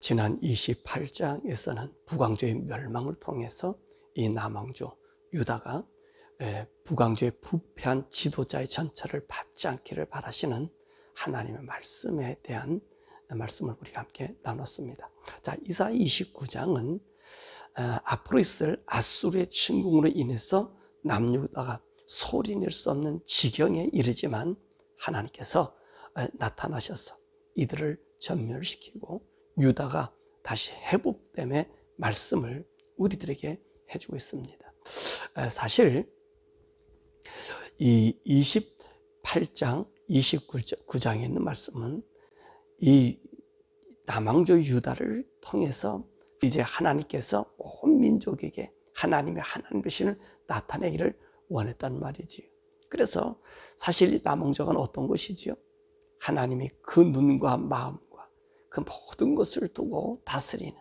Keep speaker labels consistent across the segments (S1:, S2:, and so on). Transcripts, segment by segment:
S1: 지난 28장에서는 북왕조의 멸망을 통해서 이 남왕조 유다가 북왕조의 부패한 지도자의 전철을 밟지 않기를 바라시는 하나님의 말씀에 대한 말씀을 우리가 함께 나눴습니다. 자, 이사야 29장은 앞으로 있을 아수르의 침공으로 인해서 남유다가 소리낼 수 없는 지경에 이르지만 하나님께서 나타나셔서 이들을 전멸시키고 유다가 다시 회복됨의 말씀을 우리들에게 해주고 있습니다. 사실 이 28장, 29장에 있는 말씀은 이 남왕조 유다를 통해서 이제 하나님께서 온 민족에게 하나님의 하나님 되심을 나타내기를 원했단 말이지요. 그래서 사실 이 남왕조가 어떤 것이지요? 하나님이 그 눈과 마음과 그 모든 것을 두고 다스리는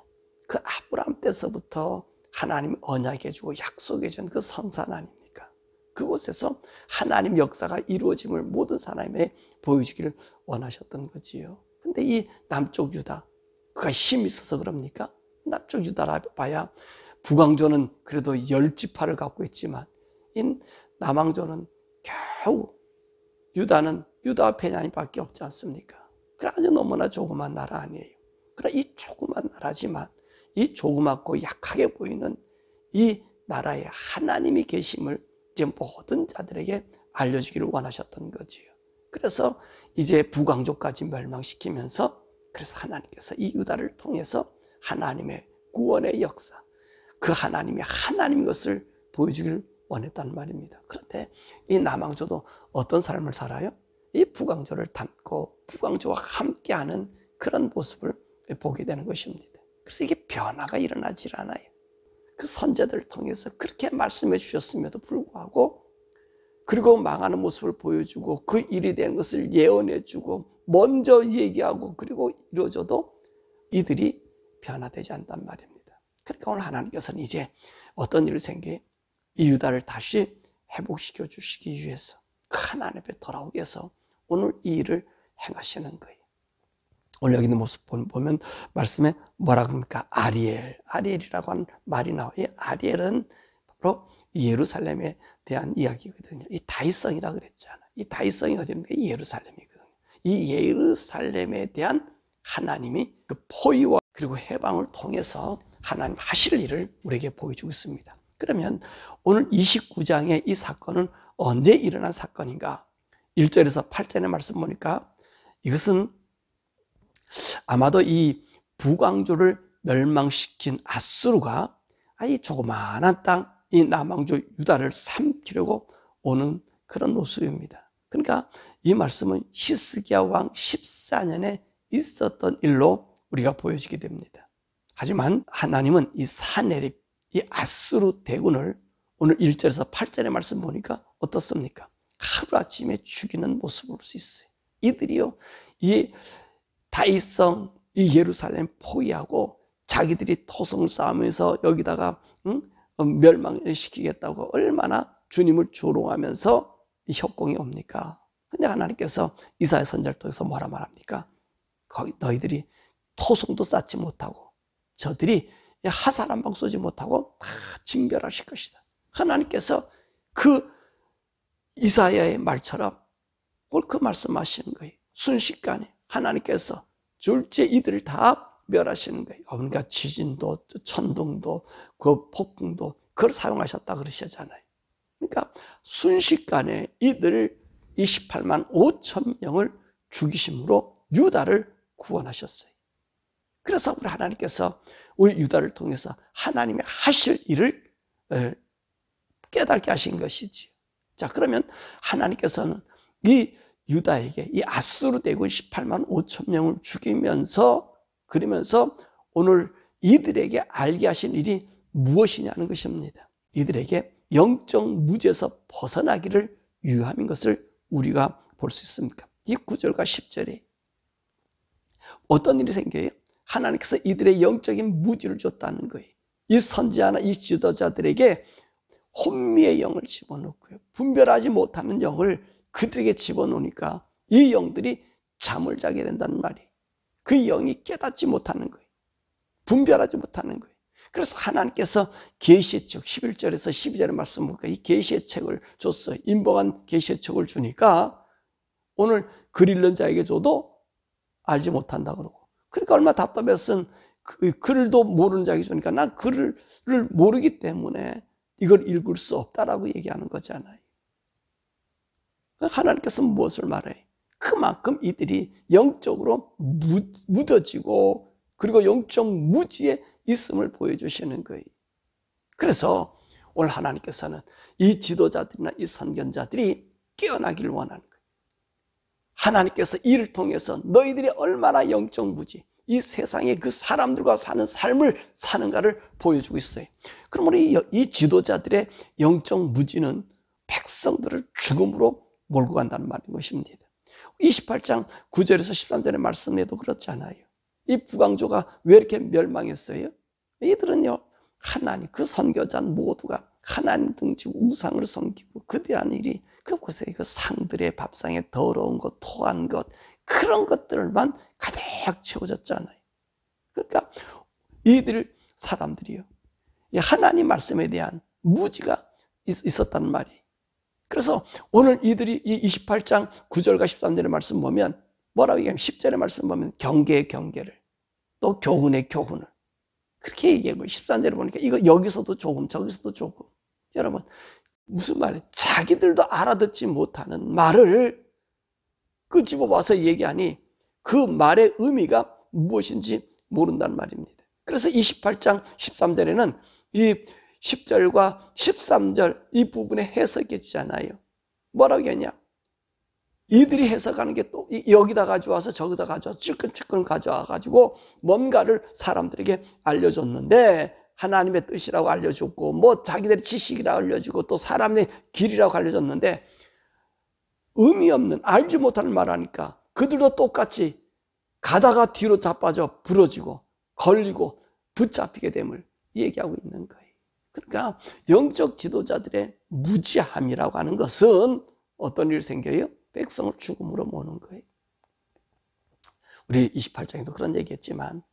S1: 그 아브라함 때서부터 하나님 언약해 주고 약속해 준 그 성산 아닙니까? 그곳에서 하나님 역사가 이루어짐을 모든 사람에 보여주기를 원하셨던 거지요. 근데 이 남쪽 유다, 그가 힘이 있어서 그럽니까? 남쪽 유다라 봐야 북왕조는 그래도 10지파를 갖고 있지만 이 남왕조는 겨우 유다는 유다와 베냐민밖에 없지 않습니까? 아주 너무나 조그만 나라 아니에요. 그러나 이 조그만 나라지만 이 조그맣고 약하게 보이는 이 나라에 하나님이 계심을 이제 모든 자들에게 알려주기를 원하셨던 거지요. 그래서 이제 북왕조까지 멸망시키면서 그래서 하나님께서 이 유다를 통해서 하나님의 구원의 역사, 그 하나님이 하나님인 것을 보여주기를 원했단 말입니다. 그런데 이 남왕조도 어떤 삶을 살아요? 이 북왕조를 닮고 북왕조와 함께하는 그런 모습을 보게 되는 것입니다. 그래서 이게 변화가 일어나질 않아요. 그 선제들을 통해서 그렇게 말씀해 주셨음에도 불구하고 그리고 망하는 모습을 보여주고 그 일이 되는 것을 예언해 주고 먼저 얘기하고 그리고 이루어져도 이들이 변화되지 않단 말입니다. 그러니까 오늘 하나님께서는 이제 어떤 일이 생겨요? 이 유다를 다시 회복시켜 주시기 위해서 그 하나님 앞에 돌아오기 위해서 오늘 이 일을 행하시는 거예요. 오늘 여기 있는 모습 보면 말씀에 뭐라 그럽니까? 아리엘이라고 하는 말이 나와요. 이 아리엘은 바로 예루살렘에 대한 이야기거든요. 이 다윗성이라 그랬잖아요. 이 다윗성이 어디입니까? 이 예루살렘이거든요. 이 예루살렘에 대한 하나님이 그 포위와 그리고 해방을 통해서 하나님 하실 일을 우리에게 보여주고 있습니다. 그러면 오늘 29장의 이 사건은 언제 일어난 사건인가? 1절에서 8절의 말씀 보니까 이것은 아마도 이 북왕조를 멸망시킨 아수르가 이 조그마한 땅, 이 남왕조 유다를 삼키려고 오는 그런 모습입니다. 그러니까 이 말씀은 히스기야 왕 14년에 있었던 일로 우리가 보여지게 됩니다. 하지만 하나님은 이 사내립, 이 아수르 대군을 오늘 1절에서 8절의 말씀 보니까 어떻습니까? 하루아침에 죽이는 모습을 볼 수 있어요. 이들이요, 이 다윗성, 이 예루살렘 포위하고 자기들이 토성 싸움에서 여기다가 멸망시키겠다고 얼마나 주님을 조롱하면서 이 협공이 옵니까? 근데 하나님께서 이사야 선지자를 통해서 뭐라 말합니까? 거기 너희들이 토성도 쌓지 못하고 저들이 화살 한 방 쏘지 못하고 다 징별하실 것이다. 하나님께서 그 이사야의 말처럼 오늘 그 말씀하시는 거예요. 순식간에 하나님께서 졸지에 이들을 다 멸하시는 거예요. 그러니까 지진도 천둥도 그 폭풍도 그걸 사용하셨다 그러시잖아요. 그러니까 순식간에 이들을 28만 5천 명을 죽이심으로 유다를 구원하셨어요. 그래서 우리 하나님께서 우리 유다를 통해서 하나님의 하실 일을 깨닫게 하신 것이지. 자, 그러면 하나님께서는 이 유다에게 이 아수르 대군 18만 5천 명을 죽이면서 그러면서 오늘 이들에게 알게 하신 일이 무엇이냐는 것입니다. 이들에게 영적 무지에서 벗어나기를 유함인 것을 우리가 볼 수 있습니까? 이 9절과 10절에 어떤 일이 생겨요? 하나님께서 이들의 영적인 무지를 줬다는 거예요. 이 선지자나 이 지도자들에게 혼미의 영을 집어넣고요. 분별하지 못하는 영을 그들에게 집어넣으니까 이 영들이 잠을 자게 된다는 말이에요. 그 영이 깨닫지 못하는 거예요. 분별하지 못하는 거예요. 그래서 하나님께서 계시의 책 11절에서 12절의 말씀 보니까 이 계시의 책을 줬어요. 인봉한 계시의 책을 주니까 오늘 글 읽는 자에게 줘도 알지 못한다 그러고, 그러니까 얼마나 답답했으면 글도 모르는 자에게 주니까 난 글을 모르기 때문에 이걸 읽을 수 없다라고 얘기하는 거잖아요. 하나님께서 무엇을 말해요? 그만큼 이들이 영적으로 무뎌지고 그리고 영적 무지에 있음을 보여주시는 거예요. 그래서 오늘 하나님께서는 이 지도자들이나 이 선견자들이 깨어나기를 원하는 거예요. 하나님께서 이를 통해서 너희들이 얼마나 영적 무지, 이 세상에 그 사람들과 사는 삶을 사는가를 보여주고 있어요. 그럼 우리 이 지도자들의 영적 무지는 백성들을 죽음으로 몰고 간다는 말인 것입니다. 28장 9절에서 13절의 말씀에도 그렇잖아요. 이 북왕조가 왜 이렇게 멸망했어요? 이들은요, 하나님, 그 선교자 모두가 하나님 등지고 우상을 섬기고 그대한 일이, 그 보세요. 그 상들의 밥상에 더러운 것, 토한 것, 그런 것들만 가득 채워졌잖아요. 그러니까 이들 사람들이요, 하나님 말씀에 대한 무지가 있었다는 말이에요. 그래서 오늘 이들이 이 28장 9절과 13절의 말씀 보면 뭐라고 얘기하면 10절의 말씀 보면 경계의 경계를, 또 교훈의 교훈을 그렇게 얘기하고, 13절에 보니까 이거 여기서도 조금 저기서도 조금. 여러분 무슨 말이에요? 자기들도 알아듣지 못하는 말을 끄집어 와서 얘기하니 그 말의 의미가 무엇인지 모른다는 말입니다. 그래서 28장 13절에는 이 10절과 13절 이 부분에 해석해 주잖아요. 뭐라고 얘기하냐? 이들이 해석하는 게 또 여기다 가져와서 저기다 가져와서 찔끔찔끔 가져와가지고 뭔가를 사람들에게 알려줬는데, 하나님의 뜻이라고 알려줬고 뭐 자기들의 지식이라고 알려주고 또 사람의 길이라고 알려줬는데 의미 없는, 알지 못하는 말 하니까 그들도 똑같이 가다가 뒤로 자빠져 부러지고 걸리고 붙잡히게 됨을 얘기하고 있는 거예요. 그러니까 영적 지도자들의 무지함이라고 하는 것은 어떤 일이 생겨요? 백성을 죽음으로 모는 거예요. 우리 28장에도 그런 얘기했지만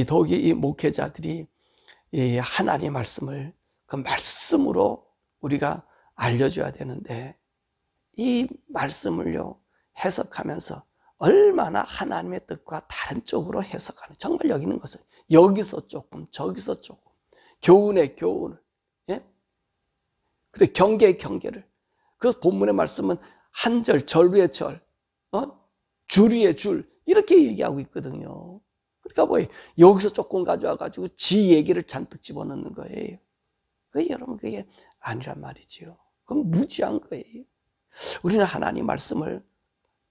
S1: 더욱이 이 목회자들이 이 하나님의 말씀을 그 말씀으로 우리가 알려줘야 되는데, 이 말씀을요 해석하면서 얼마나 하나님의 뜻과 다른 쪽으로 해석하는, 정말 여기 있는 것을 여기서 조금 저기서 조금, 교훈의 교훈을, 예? 근데 경계의 경계를, 그 본문의 말씀은 한 절, 절 위의 절, 줄 위의 줄, 이렇게 얘기하고 있거든요. 그러니까 뭐 여기서 조금 가져와가지고 지 얘기를 잔뜩 집어넣는 거예요. 그게 여러분 그게 아니란 말이죠. 그건 무지한 거예요. 우리는 하나님 말씀을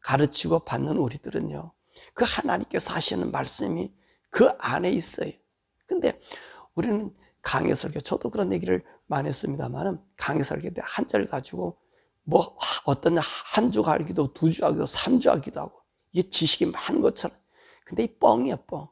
S1: 가르치고 받는 우리들은요, 그 하나님께서 하시는 말씀이 그 안에 있어요. 근데 우리는 강해 설교, 저도 그런 얘기를 많이 했습니다만, 강해 설교 때 한 절 가지고 뭐 어떤 한 주 하기도 두 주 하기도 3주 하기도 하고, 이게 지식이 많은 것처럼. 근데 이 뻥이야, 뻥.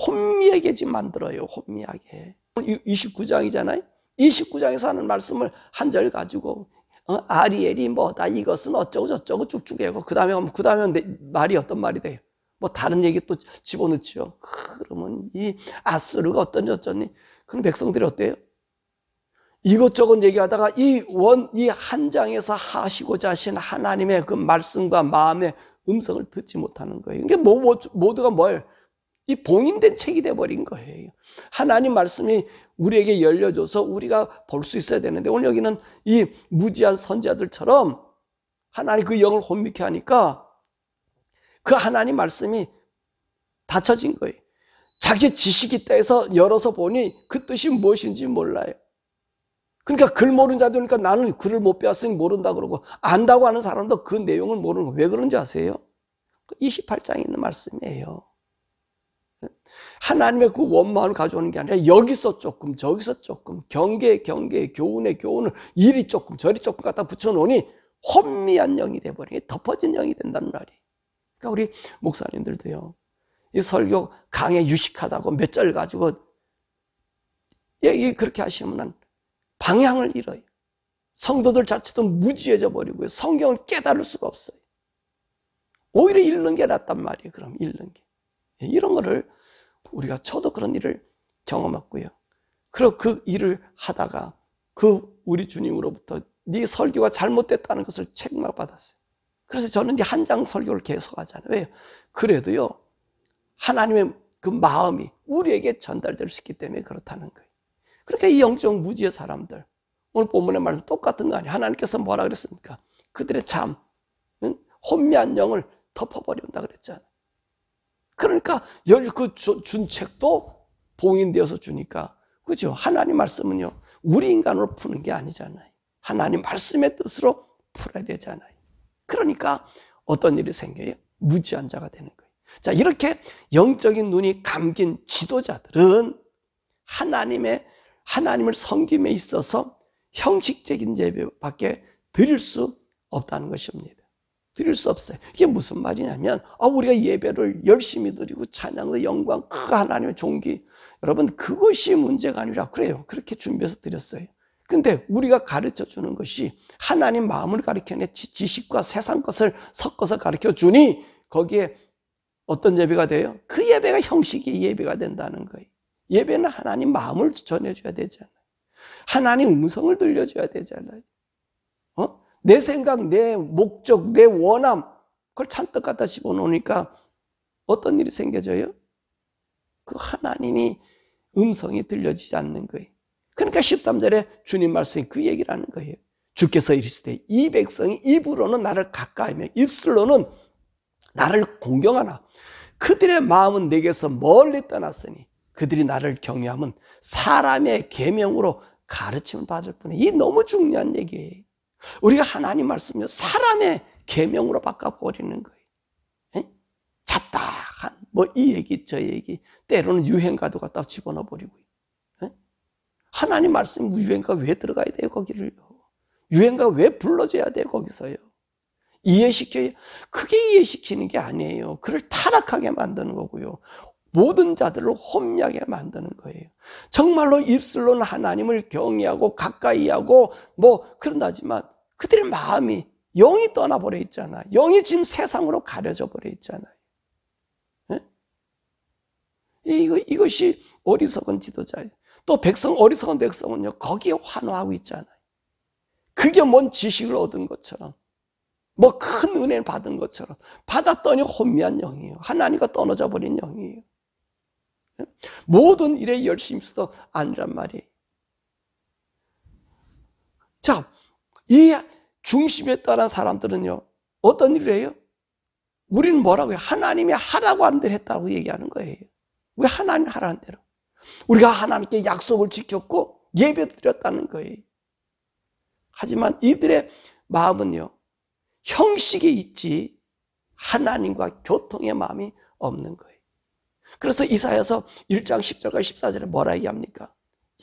S1: 혼미하게 지금 만들어요, 혼미하게. 29장이잖아요. 29장에서 하는 말씀을 한 절 가지고 아리엘이 뭐다, 이것은 어쩌고 저쩌고 쭉쭉 해고 그 다음에 말이 어떤 말이 돼요? 뭐 다른 얘기 또 집어넣죠. 그러면 이 아수르가 어떤지 어쩌니, 그럼 백성들이 어때요? 이것저것 얘기하다가 이 한 장에서 하시고자 하신 하나님의 그 말씀과 마음의 음성을 듣지 못하는 거예요. 이게 모두가 뭘? 이 봉인된 책이 돼버린 거예요. 하나님 말씀이 우리에게 열려줘서 우리가 볼 수 있어야 되는데, 오늘 여기는 이 무지한 선지자들처럼 하나님 그 영을 혼미케 하니까 그 하나님 말씀이 닫혀진 거예요. 자기 지식이 있다 해서 열어서 보니 그 뜻이 무엇인지 몰라요. 그러니까 글 모르는 자들이니까 나는 글을 못 배웠으니 모른다 그러고, 안다고 하는 사람도 그 내용을 모르는 거. 왜 그런지 아세요? 28장에 있는 말씀이에요. 하나님의 그 원망을 가져오는 게 아니라 여기서 조금 저기서 조금, 경계의 교훈의 교훈을 이리 조금 저리 조금 갖다 붙여놓으니 혼미한 영이 돼버리니 덮어진 영이 된다는 말이에요. 그러니까 우리 목사님들도요, 이 설교 강에 유식하다고 몇 절 가지고 그렇게 하시면 방향을 잃어요. 성도들 자체도 무지해져 버리고요, 성경을 깨달을 수가 없어요. 오히려 읽는 게 낫단 말이에요. 그럼 읽는 게. 이런 거를 우리가 저도 그런 일을 경험했고요. 그리고 그 일을 하다가 우리 주님으로부터 네 설교가 잘못됐다는 것을 책망을 받았어요. 그래서 저는 이제 한장 설교를 계속 하잖아요. 왜요? 그래도요, 하나님의 그 마음이 우리에게 전달될 수 있기 때문에 그렇다는 거예요. 그러니까 이 영적 무지의 사람들, 오늘 본문의 말씀 똑같은 거 아니에요? 하나님께서 뭐라 그랬습니까? 그들의 참, 혼미한 영을 덮어버린다 그랬잖아요. 그러니까 준 책도 봉인되어서 주니까, 그죠? 하나님 말씀은요, 우리 인간으로 푸는 게 아니잖아요. 하나님 말씀의 뜻으로 풀어야 되잖아요. 그러니까 어떤 일이 생겨요? 무지한 자가 되는 거예요. 자, 이렇게 영적인 눈이 감긴 지도자들은 하나님을 섬김에 있어서 형식적인 예배밖에 드릴 수 없다는 것입니다. 드릴 수 없어요. 이게 무슨 말이냐면, 우리가 예배를 열심히 드리고 찬양의 영광, 그 하나님의 존귀, 여러분 그것이 문제가 아니라 그래요. 그렇게 준비해서 드렸어요. 근데 우리가 가르쳐 주는 것이 하나님 마음을 가르쳐내 지식과 세상 것을 섞어서 가르쳐 주니 거기에 어떤 예배가 돼요? 그 예배가 형식이 예배가 된다는 거예요. 예배는 하나님 마음을 전해줘야 되잖아요. 하나님 음성을 들려줘야 되잖아요. 내 생각, 내 목적, 내 원함, 그걸 잔뜩 갖다 집어넣으니까 어떤 일이 생겨져요? 그 하나님이 음성이 들려지지 않는 거예요. 그러니까 13절에 주님 말씀이 그 얘기를 하는 거예요. 주께서 이르시되 이 백성이 입으로는 나를 가까이며 입술로는 나를 공경하나 그들의 마음은 내게서 멀리 떠났으니 그들이 나를 경외함은 사람의 계명으로 가르침을 받을 뿐이에요. 이 너무 중요한 얘기예요. 우리가 하나님 말씀을 사람의 계명으로 바꿔버리는 거예요. 잡다한 이 얘기 저 얘기 때로는 유행가도 갖다 집어넣어 버리고 하나님 말씀 유행가 왜 들어가야 돼요? 거기를요. 유행가 왜 불러줘야 돼요? 거기서요. 이해시켜요. 그게 이해시키는 게 아니에요. 그를 타락하게 만드는 거고요. 모든 자들을 혼미하게 만드는 거예요. 정말로 입술로는 하나님을 경외하고 가까이하고 그런다지만 그들의 마음이 영이 떠나버려 있잖아요. 영이 지금 세상으로 가려져 버려 있잖아요. 이것이 어리석은 지도자예요. 또 어리석은 백성은요, 거기에 환호하고 있잖아요. 그게 뭔 지식을 얻은 것처럼, 큰 은혜를 받은 것처럼, 받았더니 혼미한 영이에요. 하나님과 떨어져 버린 영이에요. 모든 일에 열심히 있어도 아니란 말이에요. 자, 이 중심에 따른 사람들은요, 어떤 일을 해요? 우리는 뭐라고 해요? 하나님이 하라고 하는 대로 했다고 얘기하는 거예요. 왜 하나님이 하라는 대로? 우리가 하나님께 약속을 지켰고 예배 드렸다는 거예요. 하지만 이들의 마음은요, 형식에 있지 하나님과 교통의 마음이 없는 거예요. 그래서 이사야서 1장 10절과 14절에 뭐라 얘기합니까?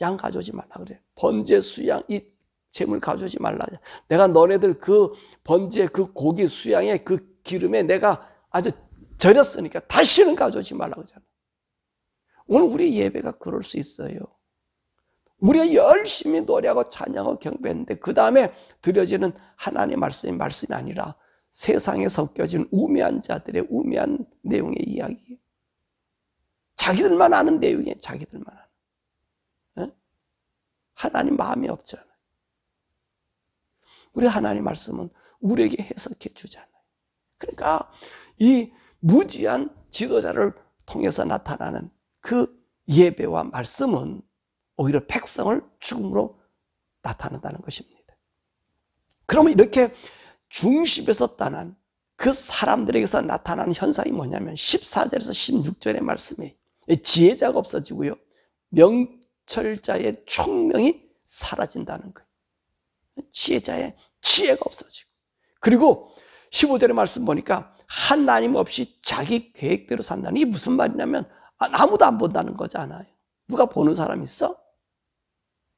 S1: 양 가져오지 말라 그래요. 번제, 수양, 이 재물 가져오지 말라. 내가 너네들 그 번제, 그 고기, 수양의 그 기름에 내가 아주 절였으니까 다시는 가져오지 말라 그러잖아. 오늘 우리 예배가 그럴 수 있어요. 우리가 열심히 노래하고 찬양하고 경배했는데 그 다음에 드려지는 하나님의 말씀이 아니라 세상에 섞여진 우매한 자들의 우매한 내용의 이야기예요. 자기들만 아는 내용이에요. 자기들만 아는. 하나님 마음이 없잖아요. 우리 하나님 말씀은 우리에게 해석해 주잖아요. 그러니까 이 무지한 지도자를 통해서 나타나는 그 예배와 말씀은 오히려 백성을 죽음으로 나타난다는 것입니다. 그러면 이렇게 중심에서 떠난 그 사람들에게서 나타나는 현상이 뭐냐면 14절에서 16절의 말씀에 지혜자가 없어지고요, 명철자의 총명이 사라진다는 거예요. 지혜자의 지혜가 없어지고, 그리고 15절의 말씀 보니까 하나님 없이 자기 계획대로 산다는, 이게 무슨 말이냐면 아무도 안 본다는 거잖아요. 누가 보는 사람 있어?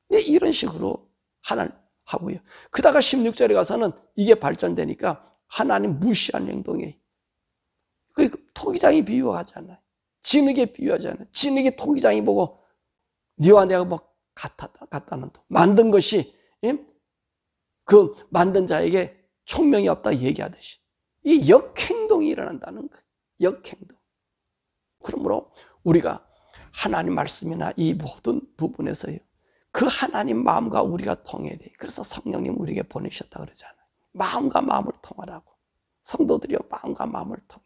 S1: 이런 식으로 하나님 하고요. 그다가 16절에 가서는 이게 발전되니까 하나님 무시한 행동에, 그 토기장이 비유하잖아요. 진흙에 비유하잖아요. 진흙이 토기장이 보고 니와 내가 같다는 또 만든 것이 그 만든 자에게 총명이 없다 얘기하듯이 이 역행동이 일어난다는 거예요. 역행동. 그러므로 우리가 하나님 말씀이나 이 모든 부분에서요, 그 하나님 마음과 우리가 통해야 돼. 그래서 성령님 우리에게 보내셨다 그러잖아요. 마음과 마음을 통하라고. 성도들이요, 마음과 마음을 통해.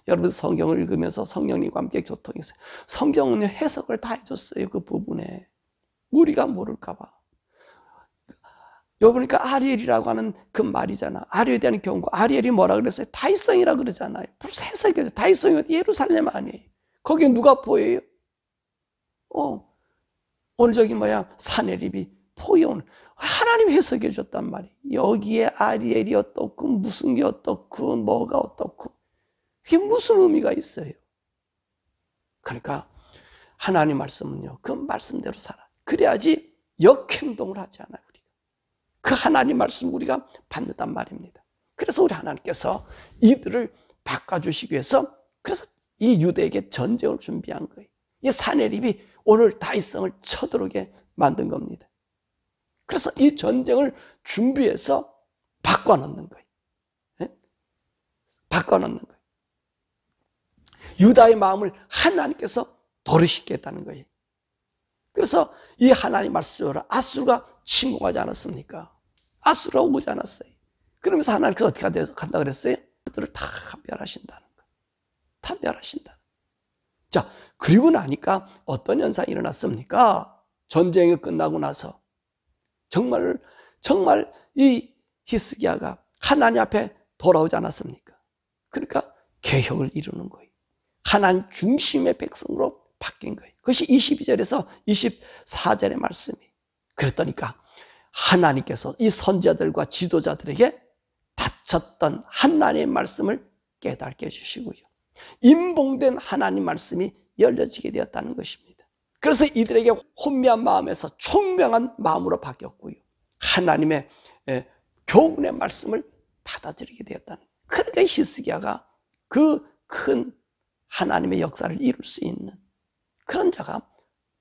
S1: 여러분 성경을 읽으면서 성령님과 함께 교통했어요. 성경은 해석을 다 해줬어요. 그 부분에. 우리가 모를까 봐. 여기 보니까 아리엘이라고 하는 그 말이잖아. 아리엘에 대한 경고. 아리엘이 뭐라 그랬어요? 다윗성이라 그러잖아요. 벌써 해석이죠. 다윗성이 예루살렘 아니에요. 거기에 누가 보여요? 오늘 저기 사내립이 포효는 하나님 해석해 줬단 말이에요. 여기에 아리엘이 어떻고 무슨 게 어떻고 뭐가 어떻고 그게 무슨 의미가 있어요? 그러니까 하나님 말씀은요, 그 말씀대로 살아. 그래야지 역행동을 하지 않아요. 우리가 그 하나님 말씀 우리가 받는단 말입니다. 그래서 우리 하나님께서 이들을 바꿔주시기 위해서 그래서 이 유대에게 전쟁을 준비한 거예요. 이 사내립이 오늘 다윗성을 쳐들어오게 만든 겁니다. 그래서 이 전쟁을 준비해서 바꿔놓는 거예요. 네? 바꿔놓는 거예요. 유다의 마음을 하나님께서 도르시겠다는 거예요. 그래서 이 하나님 말씀으로 아수르가 침공하지 않았습니까? 아수르가 오지 않았어요. 그러면서 하나님께서 어떻게 한다 그랬어요? 그들을 다 멸하신다는 거예요. 다 멸하신다. 자, 그리고 나니까 어떤 현상이 일어났습니까? 전쟁이 끝나고 나서 정말 이 히스기야가 하나님 앞에 돌아오지 않았습니까? 그러니까 개혁을 이루는 거예요. 하나님 중심의 백성으로 바뀐 거예요. 그것이 22절에서 24절의 말씀이. 그랬더니까 하나님께서 이 선지자들과 지도자들에게 닫혔던 하나님의 말씀을 깨닫게 해주시고요. 임봉된 하나님 말씀이 열려지게 되었다는 것입니다. 그래서 이들에게 혼미한 마음에서 총명한 마음으로 바뀌었고요. 하나님의 교훈의 말씀을 받아들이게 되었다는. 그러니까 히스기야가 그 큰 하나님의 역사를 이룰 수 있는 그런 자가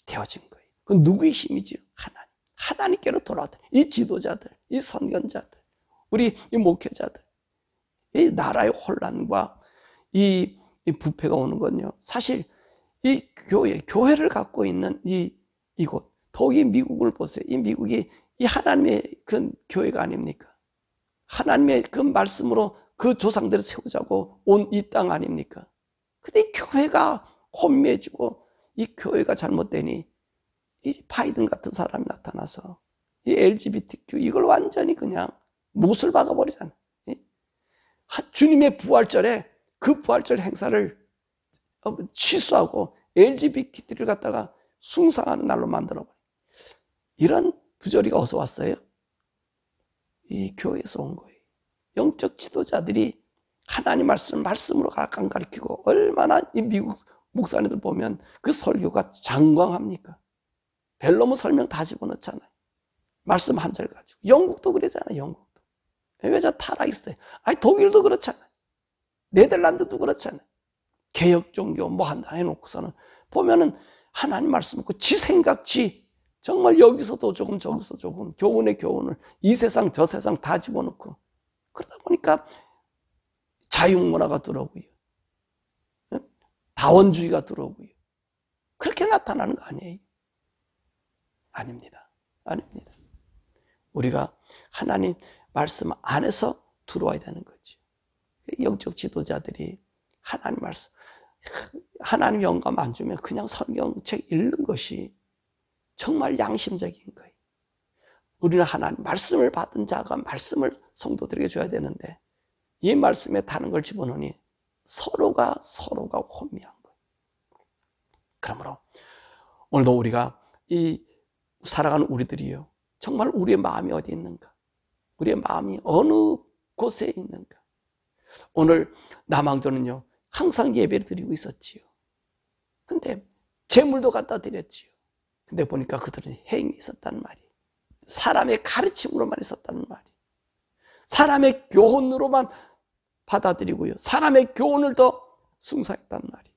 S1: 되어진 거예요. 그 누구의 힘이지요? 하나님. 하나님께로 돌아왔다. 이 지도자들, 이 선견자들, 우리 이 목회자들, 이 나라의 혼란과 이 부패가 오는 건요. 사실 이 교회를 갖고 있는 이곳, 더욱이 미국을 보세요. 이 미국이 이 하나님의 그 교회가 아닙니까? 하나님의 그 말씀으로 그 조상들을 세우자고 온 이 땅 아닙니까? 근데 이 교회가 혼미해지고 이 교회가 잘못되니 이 바이든 같은 사람이 나타나서 이 LGBTQ 이걸 완전히 그냥 못을 박아버리잖아요. 주님의 부활절에 그 부활절 행사를 취소하고 LGBT를 갖다가 숭상하는 날로 만들어버려요. 이런 부조리가 어디서 왔어요? 이 교회에서 온 거예요. 영적 지도자들이 하나님 말씀으로 가끔 가르치고 얼마나 이 미국 목사님들 보면 그 설교가 장광합니까? 벨로무 설명 다 집어넣잖아요. 말씀 한 절 가지고. 영국도 그러잖아요. 영국도. 왜 저 타락 있어요? 아니 독일도 그렇잖아요. 네덜란드도 그렇잖아요. 개혁 종교 뭐 한다 해놓고서는 보면은 하나님 말씀 없고 지 생각지 정말 여기서도 조금 저기서 조금 교훈의 교훈을 이 세상 저 세상 다 집어넣고 그러다 보니까 자유문화가 들어오고요. 다원주의가 들어오고요. 그렇게 나타나는 거 아니에요? 아닙니다. 아닙니다. 우리가 하나님 말씀 안에서 들어와야 되는 거죠. 영적 지도자들이 하나님 말씀, 하나님 영감 안 주면 그냥 성경책 읽는 것이 정말 양심적인 거예요. 우리는 하나님 말씀을 받은 자가 말씀을 성도들에게 줘야 되는데 이 말씀에 다른 걸 집어넣으니 서로가 혼미한 거예요. 그러므로 오늘도 우리가 이 살아가는 우리들이요. 정말 우리의 마음이 어디 있는가? 우리의 마음이 어느 곳에 있는가? 오늘 남왕조는요. 항상 예배를 드리고 있었지요. 근데 재물도 갖다 드렸지요. 근데 보니까 그들은 행위 있었다는 말이에요. 사람의 가르침으로만 있었다는 말이에요. 사람의 교훈으로만 받아들이고요. 사람의 교훈을 더 숭상했단 말이에요.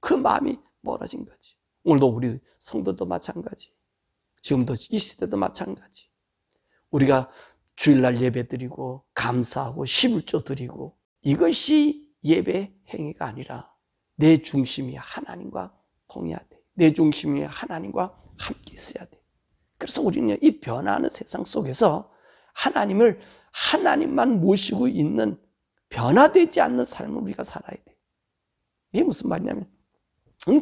S1: 그 마음이 멀어진 거지. 오늘도 우리 성도도 마찬가지. 지금도 이 시대도 마찬가지. 우리가 주일날 예배 드리고 감사하고 십일조 드리고 이것이 예배 행위가 아니라 내 중심이 하나님과 통해야 돼. 내 중심이 하나님과 함께 있어야 돼. 그래서 우리는 이 변화하는 세상 속에서 하나님만 모시고 있는 변화되지 않는 삶을 우리가 살아야 돼. 이게 무슨 말이냐면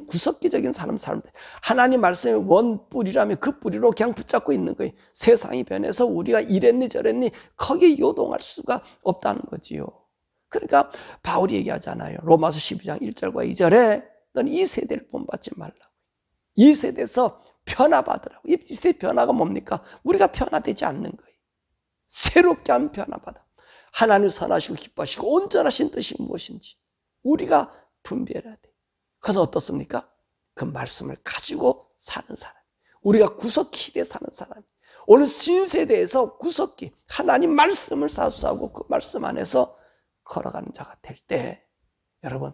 S1: 구석기적인 삶을 살면 돼. 하나님 말씀의 원뿌리라면 그 뿌리로 그냥 붙잡고 있는 거예요. 세상이 변해서 우리가 이랬니 저랬니 거기에 요동할 수가 없다는 거지요. 그러니까 바울이 얘기하잖아요. 로마서 12장 1절과 2절에 너는 이 세대를 본받지 말라고. 이 세대에서 변화받으라고. 이 세대 변화가 뭡니까? 우리가 변화되지 않는 거예요. 새롭게 하면 변화받아. 하나님 선하시고 기뻐하시고 온전하신 뜻이 무엇인지 우리가 분별해야 돼. 그래서 어떻습니까? 그 말씀을 가지고 사는 사람. 우리가 구석기에 사는 사람. 오늘 신세대에서 구석기 하나님 말씀을 사수하고 그 말씀 안에서 걸어가는 자가 될 때 여러분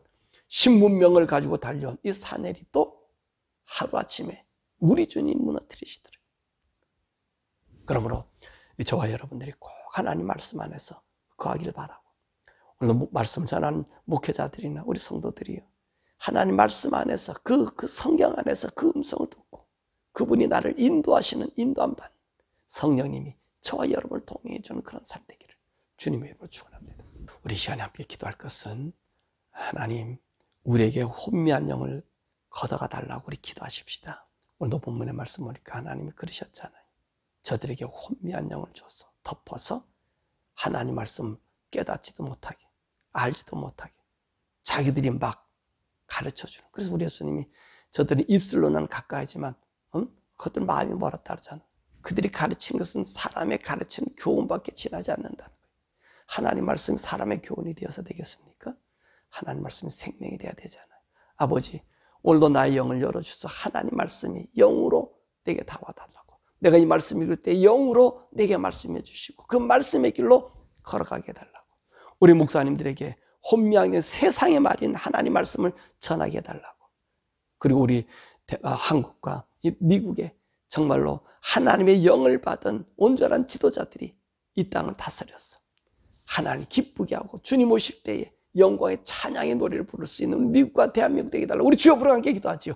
S1: 신문명을 가지고 달려온 이 사내립도 하루아침에 우리 주님 무너뜨리시더래요. 그러므로 저와 여러분들이 꼭 하나님 말씀 안에서 거하길 바라고 오늘 말씀 전하는 목회자들이나 우리 성도들이요 하나님 말씀 안에서 그 성경 안에서 그 음성을 듣고 그분이 나를 인도하시는 인도함 받는 성령님이 저와 여러분을 동행해 주는 그런 삶 되기를 주님의 이름으로 축원합니다. 우리 시간에 함께 기도할 것은 하나님 우리에게 혼미한 영을 걷어가 달라고 우리 기도하십시다. 오늘도 본문의 말씀 보니까 하나님이 그러셨잖아요. 저들에게 혼미한 영을 줘서 덮어서 하나님 말씀 깨닫지도 못하게 알지도 못하게 자기들이 막 가르쳐주는. 그래서 우리 예수님이 저들은 입술로는 가까이지만 그들 마음이 멀었다 그러잖아. 그들이 가르친 것은 사람의 가르치는 교훈밖에 지나지 않는다는 거예요. 하나님 말씀이 사람의 교훈이 되어서 되겠습니까? 하나님 말씀이 생명이 되어야 되잖아요. 아버지 오늘도 나의 영을 열어주셔서 하나님 말씀이 영으로 내게 다 와달라고. 내가 이 말씀 읽을 때 영으로 내게 말씀해 주시고 그 말씀의 길로 걸어가게 해달라고. 우리 목사님들에게 혼미하게 세상의 말인 하나님 말씀을 전하게 해달라고. 그리고 우리 한국과 미국에 정말로 하나님의 영을 받은 온전한 지도자들이 이 땅을 다스렸어. 하나님 기쁘게 하고 주님 오실 때에 영광의 찬양의 노래를 부를 수 있는 미국과 대한민국 되게 해달라고 우리 주여 부르고 함께 기도하지요.